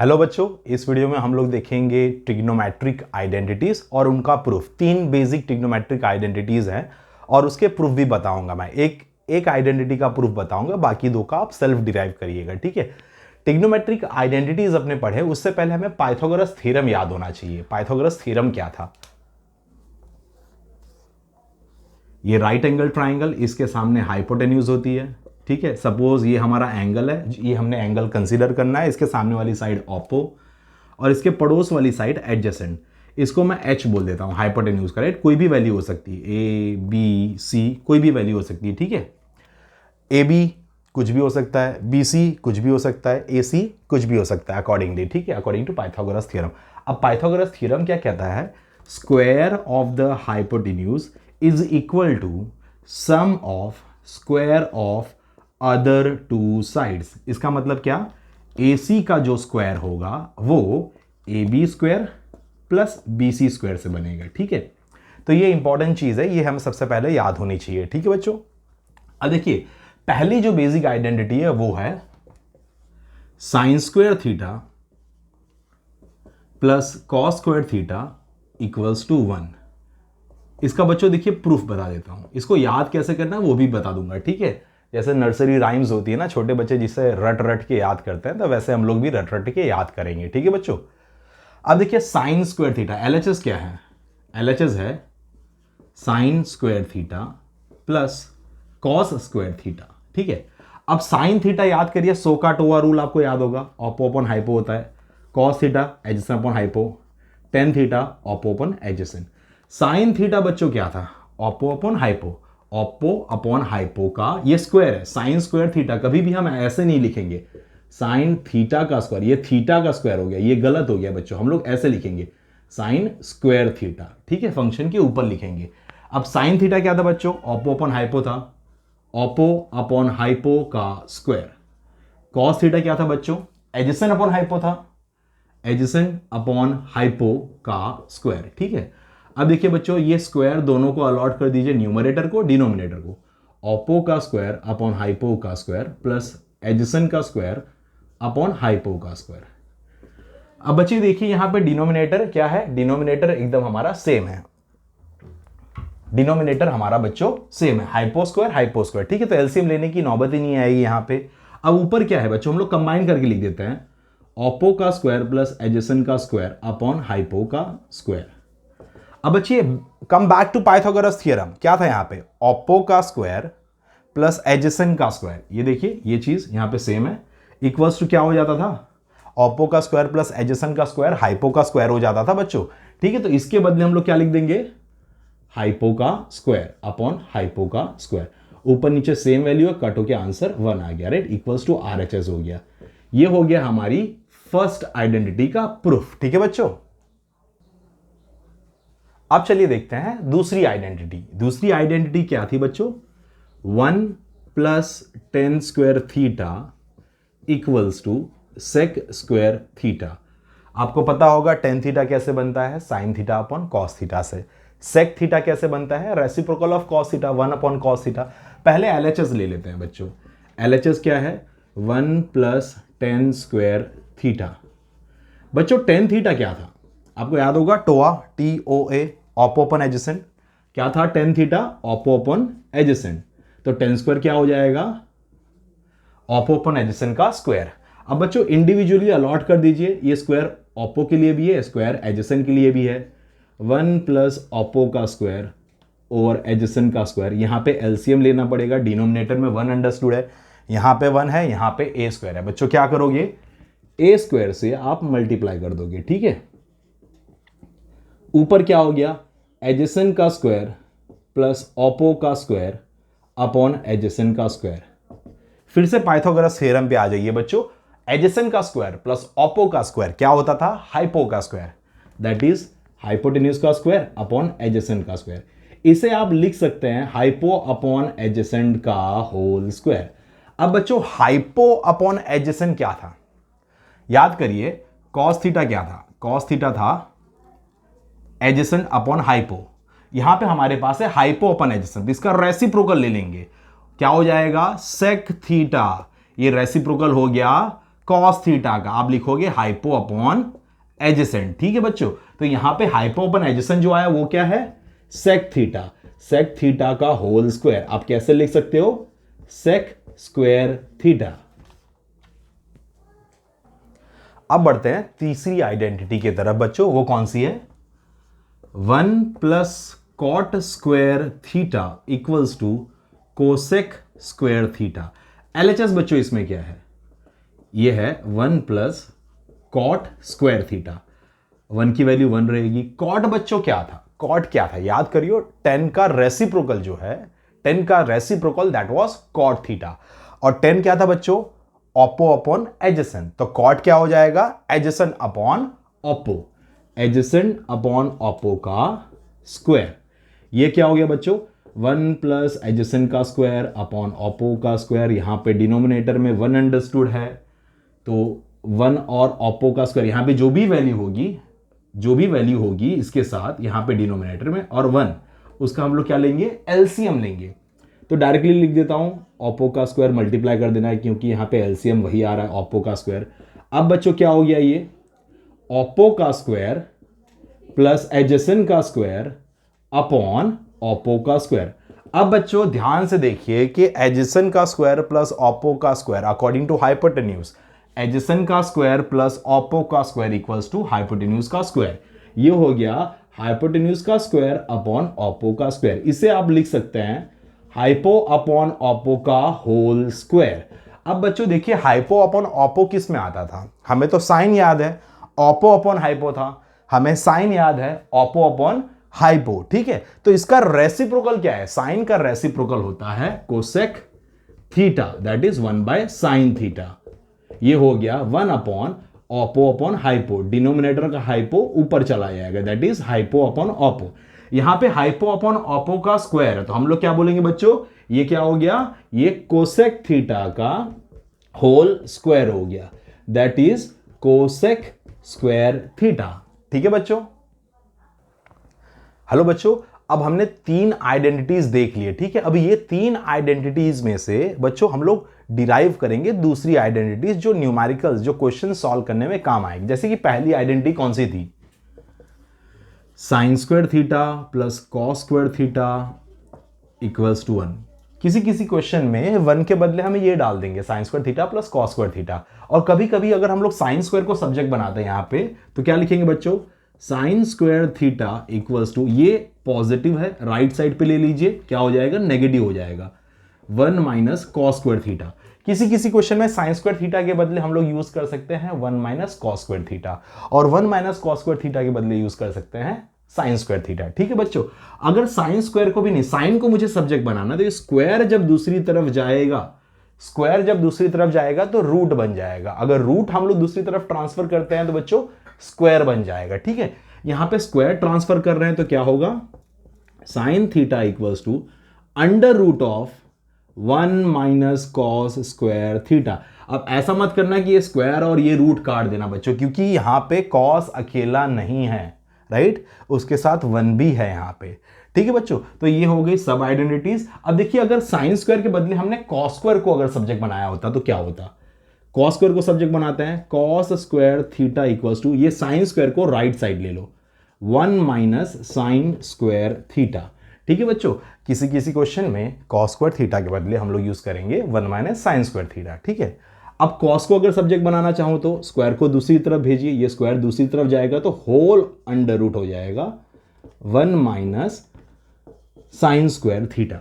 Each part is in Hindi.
हेलो बच्चों, इस वीडियो में हम लोग देखेंगे ट्रिग्नोमेट्रिक आइडेंटिटीज और उनका प्रूफ। तीन बेसिक ट्रिग्नोमेट्रिक आइडेंटिटीज हैं और उसके प्रूफ भी बताऊंगा। मैं एक आइडेंटिटी का प्रूफ बताऊंगा, बाकी दो का आप सेल्फ डिराइव करिएगा, ठीक है। ट्रिग्नोमेट्रिक आइडेंटिटीज अपने पढ़े, उससे पहले हमें पाइथागोरस थ्योरम याद होना चाहिए। पाइथागोरस थ्योरम क्या था? ये राइट एंगल ट्राइंगल, इसके सामने हाइपोटेन्यूज होती है, ठीक है। सपोज ये हमारा एंगल है, ये हमने एंगल कंसीडर करना है। इसके सामने वाली साइड ऑपो और इसके पड़ोस वाली साइड एडजेसेंट। इसको मैं एच बोल देता हूँ, हाइपोटेन्यूज का, राइट। कोई भी वैल्यू हो सकती है, ए बी सी, कोई भी वैल्यू हो सकती है, ठीक है। ए बी कुछ भी हो सकता है, बी सी कुछ भी हो सकता है, ए सी कुछ भी हो सकता है अकॉर्डिंगली, ठीक है, अकॉर्डिंग टू पाइथागोरस थ्योरम। अब पाइथागोरस थ्योरम क्या कहता है? Square of the hypotenuse is equal to sum of square of other two sides. इसका मतलब क्या? AC का जो स्क्वायर होगा वो AB square plus BC square से बनेगा, ठीक है। तो ये इंपॉर्टेंट चीज है, ये हमें सबसे पहले याद होनी चाहिए, ठीक है बच्चों। अब देखिए, पहली जो बेसिक आइडेंटिटी है वो है sine square theta plus cos square theta equals to 1। इसका बच्चों देखिए प्रूफ बता देता हूं। इसको याद कैसे करना है वो भी बता दूंगा, ठीक है। जैसे नर्सरी राइम्स होती है ना, छोटे बच्चे जिससे रट रट के याद करते हैं, तो वैसे हम लोग भी रट रट के याद करेंगे, ठीक है बच्चों। अब देखिए साइन स्क्वायर थीटा, LHS क्या है? LHS है sine square theta plus cos square theta, ठीक है। अब साइन थीटा याद करिए, सो का टोआ रूल आपको याद होगा, ऑपो अपॉन हाइपो होता है। Cos theta adjacent upon hypo, tan theta Oppo upon adjacent. Sine theta बच्चों क्या था? Oppo upon hypo. Oppo upon hypo का ये स्क्वायर है, साइन स्क्वायर थीटा। कभी भी हम ऐसे नहीं लिखेंगे साइन थीटा का स्क्वायर, ये थीटा का स्क्वायर हो गया, ये गलत हो गया बच्चों। हम लोग ऐसे लिखेंगे साइन स्क्वायर थीटा, ठीक है, फंक्शन के ऊपर लिखेंगे। अब साइन थीटा क्या था बच्चों? ऑपो अपॉन हाइपो था, ऑपो अपॉन हाइपो का स्क्वायर। कॉस थीटा क्या था बच्चों? एडजेसेंट अपॉन हाइपो था, एडजेसेंट अपॉन हाइपो का स्क्वायर, ठीक है। अब देखिए बच्चों, ये स्क्वायर दोनों को अलॉट कर दीजिए, न्यूमरेटर को डिनोमिनेटर को। ऑपो का स्क्वायर अपॉन हाइपो का स्क्वायर प्लस एडजेसेंट का स्क्वायर अपॉन हाइपो का स्क्वायर। अब बच्चे देखिए यहां पे डिनोमिनेटर क्या है? डिनोमिनेटर एकदम हमारा सेम है, डिनोमिनेटर हमारा बच्चों सेम है, हाइपो स्क्वायर, ठीक है। तो एलसीएम लेने की नौबत ही नहीं आएगी यहां पे। अब ऊपर क्या है बच्चों? हम लोग कंबाइन करके लिख देते हैं, ऑपो का स्क्वायर प्लस एडजेसेंट का स्क्वायर अपॉन हाइपो का स्क्वायर। अब बच्चे come back to Pythagoras theorem, क्या था यहां पे? ऑपो का स्क्वायर प्लस एडजेसेंट का स्क्वायर। ये देखिए ये चीज यहां पे सेम है, इक्वल्स टू क्या हो जाता था? ऑपो का स्क्वायर प्लस एडजेसेंट का स्क्वायर हाइपो का स्क्वायर हो जाता था बच्चों, ठीक है। तो इसके बदले हम लोग क्या लिख देंगे? हाइपो का स्क्वायर अपॉन हाइपो का स्क्वायर। ऊपर नीचे सेम वैल्यू है, कट होके आंसर 1 आ गया, राइट, इक्वल्स टू RHS हो गया। ये हो गया हमारी फर्स्ट आइडेंटिटी का प्रूफ, ठीक है बच्चों। अब चलिए देखते हैं दूसरी आइडेंटिटी। दूसरी आइडेंटिटी क्या थी बच्चों? 1 plus tan square theta equals to sec square theta. आपको पता होगा टेन थीटा कैसे बनता है? Sine theta upon cos theta से। सेक थीटा कैसे बनता है? Reciprocal of cos theta, 1 upon cos theta. पहले LHS ले लेते हैं बच्चों। LHS क्या है? 1 प्लस टेन स्क्वायर थीटा। बच्चों टेन थीटा क्या था? आपको याद होगा, टोआ, TOA, ऑपो अपॉन एडजेसेंट। क्या था tan theta? Oppo upon adjacent. तो टेन स्क्वायर क्या हो जाएगा? ऑपो अपॉन एडजेसेंट का स्क्वायर। अब बच्चों इंडिविजुअली अलॉट कर दीजिए, ये स्क्वायर ऑपो के लिए भी है, स्क्वायर एडजेसेंट के लिए भी है। 1 प्लस ऑपो का स्क्वायर और एडजेसेंट का स्क्वायर। यहां पे एलसीएम लेना पड़ेगा, डिनोमिनेटर में 1 अंडरस्टूड है, यहां पे 1 है, यहां पे ए स्क्वायर है। बच्चों क्या करोगे? ए स्क्वायर से आप मल्टीप्लाई कर दोगे, ठीक है। ऊपर क्या हो गया? एडजेसेंट का स्क्वायर प्लस ऑपो का स्क्वायर अपॉन एडजेसेंट का स्क्वायर। फिर से पाइथागोरस थ्योरम पे आ जाइए बच्चों। एडजेसेंट का स्क्वायर प्लस ऑपो का स्क्वायर क्या होता था? हाइपो का स्क्वायर, दैट इज हाइपोटेन्यूज का स्क्वायर अपॉन एडजेसेंट का स्क्वायर। इसे आप लिख सकते हैं हाइपो अपॉन एडजेसेंट का होल स्क्वायर। अब बच्चों हाइपो अपॉन एडजेसेंट क्या था? याद करिए, कॉस थीटा क्या था? कॉस थीटा था एडजेसेंट अपॉन हाइपो। यहां पे हमारे पास है हाइपो अपॉन एडजेसेंट, इसका रेसिप्रोकल ले लेंगे, क्या हो जाएगा? Sec theta. ये रेसिप्रोकल हो गया कॉस थीटा का आप लिखोगे हाइपो अपॉन एडजेसेंट। ठीक है बच्चों, तो यहां पे हाइपो अपॉन एडजेसेंट जो आया वो क्या है, सेक थीटा। सेक थीटा का होल स्क्वायर आप कैसे लिख सकते हो, सेक स्क्वायर थीटा। अब बढ़ते हैं तीसरी आइडेंटिटी की तरफ बच्चों, वो कौन सी है, 1 plus cot square theta equals to cosec square theta. LHS बच्चों इसमें क्या है, ये है 1 प्लस कॉट स्क्वायर थीटा। 1 की वैल्यू 1 रहेगी। कॉट बच्चों क्या था, कॉट क्या था याद करियो, 10 का रेसिप्रोकल जो है, 10 का reciprocal that was cot theta. और 10 क्या था बच्चों, ओपो अपॉन एडजेसेंट। तो कॉट क्या हो जाएगा, adjacent upon Oppo, adjacent upon oppo का स्क्वायर। ये क्या हो गया बच्चों, 1 प्लस एडजेसेंट का स्क्वायर अपॉन ओपो का स्क्वायर। यहां पे डिनोमिनेटर में 1 अंडरस्टूड है, तो 1 और ओपो का स्क्वायर, यहां पे जो भी वैल्यू होगी इसके साथ यहां पे डिनोमिनेटर में, और 1 उसका हम लोग क्या लेंगे, एलसीएम लेंगे। तो डायरेक्टली लिख देता हूं, ओपो का स्क्वायर मल्टीप्लाई कर देना है क्योंकि यहां पे एलसीएम वही आ रहा है, ओपो का स्क्वायर। अब बच्चों क्या हो गया, ये ओपो का स्क्वायर प्लस एडजेसेंट का स्क्वायर अपॉन ओपो का स्क्वायर। अब बच्चों ध्यान से देखिए कि एडजेसेंट का स्क्वायर प्लस ओपो का square according to hypotenuse, adjacent का स्क्वायर प्लस ओपो का स्क्वायर इक्वल्स टू हाइपोटेन्यूज का स्क्वायर। ये हो गया हाइपोटेन्यूज का स्क्वायर अपॉन ओपो का स्क्वायर। इसे आप लिख सकते हैं हाइपो अपॉन ओपो का होल स्क्वायर। अब बच्चों देखिए हाइपो अपॉन ओपो किस में आता था, हमें तो साइन याद है, ओपो अपॉन हाइपो था, हमें साइन याद है, ओपो अपॉन हाइपो। ठीक है, तो इसका रेसिप्रोकल क्या है, साइन का रेसिप्रोकल होता है cosec theta, that is 1 by sine theta. ये हो गया 1 upon Oppo upon hypo, denominator का हाइपो ऊपर चला जाएगा, that is hypo upon Oppo. यहां पे हाइपो अपॉन ओपो का स्क्वायर है, तो हम लोग क्या बोलेंगे बच्चों, ये क्या हो गया, ये कोसेक थीटा का होल स्क्वायर हो गया, that is cosec square theta. ठीक है बच्चों, हेलो बच्चों, अब हमने 3 आइडेंटिटीज देख लिए। ठीक है, अब ये 3 आइडेंटिटीज में से बच्चों हम लोग डिराइव करेंगे दूसरी आइडेंटिटीज जो न्यूमेरिकल्स, जो क्वेश्चन सॉल्व करने में काम आएगी। जैसे कि पहली आइडेंटिटी कौन सी थी, sine square theta plus cos square theta equals to 1। किसी किसी क्वेश्चन में 1 के बदले हमें ये डाल देंगे sign square theta plus cos square theta. और कभी कभी अगर हम लोग साइन स्क्वायर को सब्जेक्ट बनाते हैं यहां पे, तो क्या लिखेंगे बच्चों, sine square theta equals to, ये पॉजिटिव है, राइट साइड पे ले लीजिए, क्या हो जाएगा, नेगेटिव हो जाएगा, 1 माइनस कॉस स्क्वायर थीटा। किसी किसी क्वेश्चन में साइन स्क्वायर थीटा के बदले हम लोग यूज कर सकते हैं 1 माइनस कॉस स्क्वायर थीटा, और 1 माइनस कॉस स्क्वायर थीटा के बदले यूज कर सकते हैं साइन स्क्वायर थीटा। ठीक है बच्चों, अगर साइन स्क्वायर को भी नहीं, साइन को मुझे सब्जेक्ट बनाना, तो स्क्वायर जब दूसरी तरफ जाएगा, स्क्वायर जब दूसरी तरफ जाएगा तो रूट बन जाएगा। अगर रूट हम लोग दूसरी तरफ ट्रांसफर करते हैं तो बच्चों स्क्वायर बन जाएगा। ठीक है, यहां पे स्क्वायर ट्रांसफर कर रहे हैं तो क्या होगा, sine theta equals to under root of 1 minus cos square theta. अब ऐसा मत करना कि ये स्क्वायर और ये रूट काट देना बच्चों, क्योंकि यहां पे कॉस अकेला नहीं है, राइट, उसके साथ 1 भी है यहां पे। ठीक है बच्चों, तो ये हो गई सब आइडेंटिटीज। अब देखिए अगर साइन स्क्वायर के बदले हमने कॉस स्क्वायर को अगर सब्जेक्ट बनाया होता तो क्या होता, कॉस स्क्वायर को सब्जेक्ट बनाते हैं, cos square theta equals to, ये साइन स्क्वायर को राइट साइड ले लो, 1 माइनस साइन स्क्वायर थीटा। ठीक है बच्चों, किसी किसी क्वेश्चन में कॉस स्क्वायर थीटा के बदले हम लोग यूज करेंगे 1 माइनस साइन स्क्वायर थीटा। ठीक है, अब कॉस को अगर सब्जेक्ट बनाना चाहूं तो स्क्वायर को दूसरी तरफ भेजिए, ये स्क्वायर दूसरी तरफ जाएगा तो होल अंडर रूट हो जाएगा 1 माइनस साइन स्क्वायर थीटा।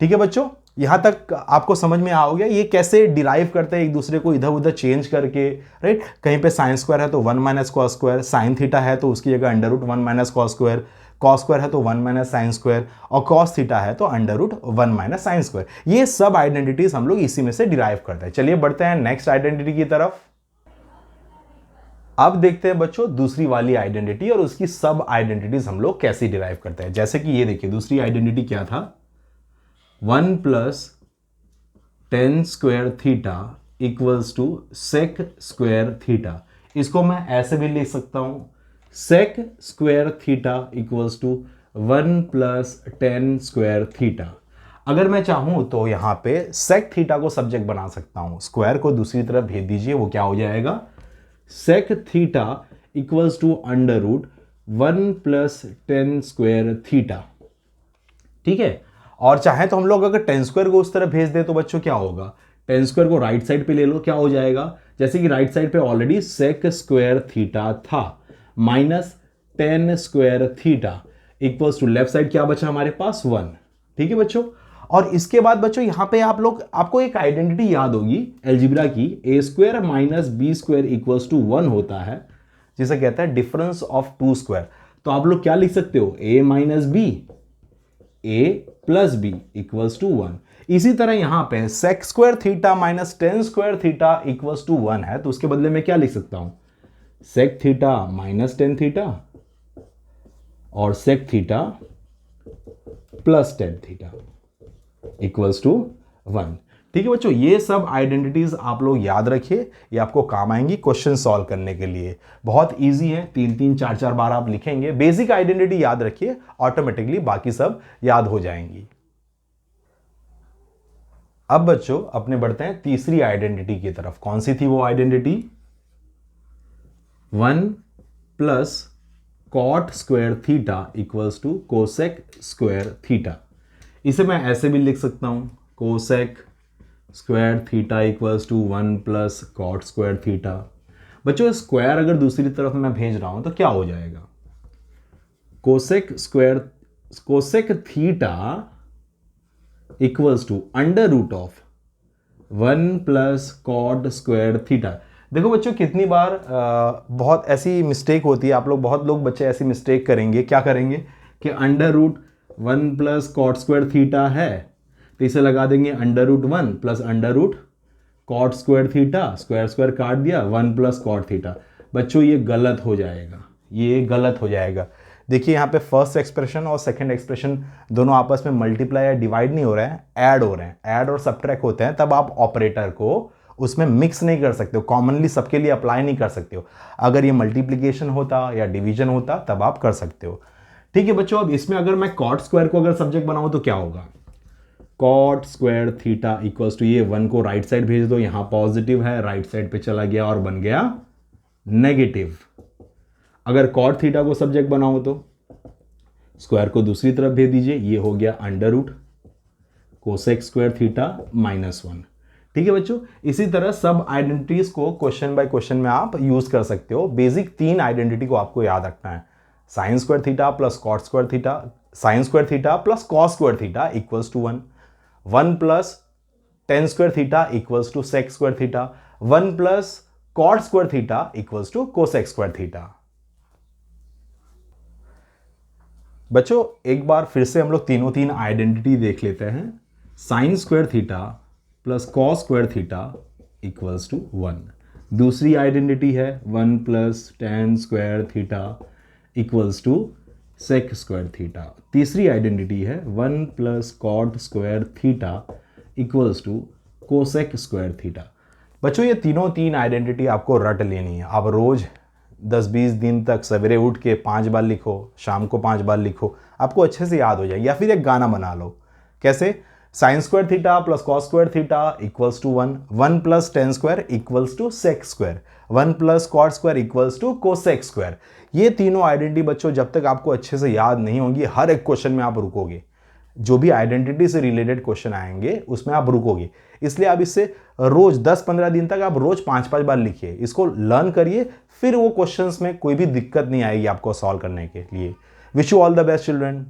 ठीक है बच्चों, यहां तक आपको समझ में आ गया ये कैसे डिराइव करते हैं एक दूसरे को इधर उधर चेंज करके, राइट। कहीं पे साइन स्क्वायर है तो 1 minus cos square, sine theta है तो उसकी जगह under root 1 minus cos square, cos square है तो 1 माइनस साइन स्क्वायर, और कॉस थीटा है तो under root 1 minus sine square. ये सब आइडेंटिटीज हम लोग इसी में से डिराइव करते हैं। चलिए बढ़ते हैं नेक्स्ट आइडेंटिटी की तरफ। अब देखते हैं बच्चों दूसरी वाली आइडेंटिटी और उसकी सब आइडेंटिटीज हम लोग कैसे डिराइव करते हैं। जैसे कि ये देखिए दूसरी आइडेंटिटी क्या था, 1 plus tan square theta equals to sec square theta. इसको मैं ऐसे भी लिख सकता हूं, sec square theta equals to 1 plus tan square theta. अगर मैं चाहूं तो यहां पे सेक थीटा को सब्जेक्ट बना सकता हूं, स्क्वायर को दूसरी तरफ भेज दीजिए, वो क्या हो जाएगा, sec theta equals to under root 1 plus tan square theta. ठीक है, और चाहे तो हम लोग अगर टेन स्क्वायर को उस तरफ भेज दे तो बच्चों क्या होगा, टेन स्क्वायर को राइट साइड पे ले लो, क्या हो जाएगा, जैसे कि राइट साइड पे ऑलरेडी सेक स्क्वायर थीटा था, minus tan square theta equals to left side क्या बचा हमारे पास 1। ठीक है बच्चों, और इसके बाद बच्चों यहां पे आप लोग, आपको एक आइडेंटिटी याद होगी एलजिब्रा की, A square minus B square equals to 1 होता है, जिसे कहता है डिफरेंस ऑफ टू स्क्वायर। तो आप लोग क्या लिख सकते हो, A minus B, A plus B equals to 1। इसी तरह यहां पे sec square theta minus tan square theta equals to 1 है, तो उसके बदले में क्या लिख सकता हूं, sec theta minus tan theta और sec theta plus tan theta equals to 1। ठीक है बच्चों, ये सब आइडेंटिटीज आप लोग याद रखिए, ये आपको काम आएंगी क्वेश्चन सॉल्व करने के लिए। बहुत इजी है, 3-3 4-4 बार आप लिखेंगे, बेसिक आइडेंटिटी याद रखिए, ऑटोमेटिकली बाकी सब याद हो जाएंगी। अब बच्चों अपने बढ़ते हैं तीसरी आइडेंटिटी की तरफ। कौन सी थी वो identity, 1 plus cot square theta equals to cosec square theta. इसे मैं ऐसे भी लिख सकता हूं, cosec square theta equals to 1 plus cot square theta. बच्चों स्क्वायर अगर दूसरी तरफ मैं भेज रहा हूं तो क्या हो जाएगा, cosec theta equals to under root of 1 plus cot square theta. देखो बच्चों कितनी बार बहुत ऐसी मिस्टेक होती है, आप लोग, बहुत लोग बच्चे ऐसी मिस्टेक करेंगे, क्या करेंगे कि under root 1 plus cot square theta है तो इसे लगा देंगे under root 1 plus under root cot square theta, square square काट दिया, 1 प्लस कॉट थीटा। बच्चों ये गलत हो जाएगा, ये गलत हो जाएगा। देखिए यहाँ पे फर्स्ट एक्सप्रेशन और सेकंड एक्सप्रेशन दोनों आपस में मल्टीप्लाई या डिवाइड नहीं हो रहे हैं, ऐड हो रहे हैं। ऐड और सब्ट्रैक्ट होते हैं तब आप ऑपरेटर को उसमें मिक्स नहीं कर सकते हो, कॉमनली सबके लिए अप्लाई नहीं कर सकते हो। अगर ये मल्टीप्लिकेशन होता या डिवीजन होता तब आप कर सकते हो। ठीक है बच्चों, अब इसमें अगर मैं कॉट स्क्वायर को अगर सब्जेक्ट बनाऊं तो क्या होगा, cot square theta equals to, ये 1 को राइट साइड भेज दो, यहां पॉजिटिव है, राइट साइड पे चला गया और बन गया नेगेटिव। अगर कॉट थीटा को सब्जेक्ट बनाओ तो स्क्वायर को दूसरी तरफ भेज दीजिए, ये हो गया under root cosec square theta minus 1। ठीक है बच्चों, इसी तरह सब आइडेंटिटीज को क्वेश्चन बाय क्वेश्चन में आप यूज कर सकते हो। बेसिक 3 आइडेंटिटी को आपको याद रखना है, sine square theta plus cot square theta, sine square theta plus cos square theta equals to 1, 1 plus tan square theta equals to sec square theta, 1 plus cot square theta equals to cosec square theta. बच्चों एक बार फिर से हम लोग तीन आइडेंटिटी देख लेते हैं। Sine square theta plus cos square theta equals to 1। दूसरी आइडेंटिटी है 1 plus tan square theta equals to sec square theta. तीसरी आइडेंटिटी है 1 plus cot square theta equals to cosec square theta. बच्चों ये तीन आइडेंटिटी आपको रट लेनी है। आप रोज 10-20 दिन तक सवेरे उठ के 5 बार लिखो, शाम को 5 बार लिखो, आपको अच्छे से याद हो जाए। या फिर एक गाना बना लो, कैसे, sine square theta plus cos square theta equals to 1, 1 plus tan square equals to sec square, 1 plus cot square equals to cosec square. ये तीनों आइडेंटिटी बच्चों जब तक आपको अच्छे से याद नहीं होंगी, हर एक क्वेश्चन में आप रुकोगे। जो भी आइडेंटिटी से रिलेटेड क्वेश्चन आएंगे उसमें आप रुकोगे। इसलिए आप इससे रोज 10-15 दिन तक आप रोज 5-5 बार लिखिए, इसको लर्न करिए, फिर वो क्वेश्चंस में कोई भी दिक्कत नहीं आएगी आपको सॉल्व करने के लिए। Wish you all the best children.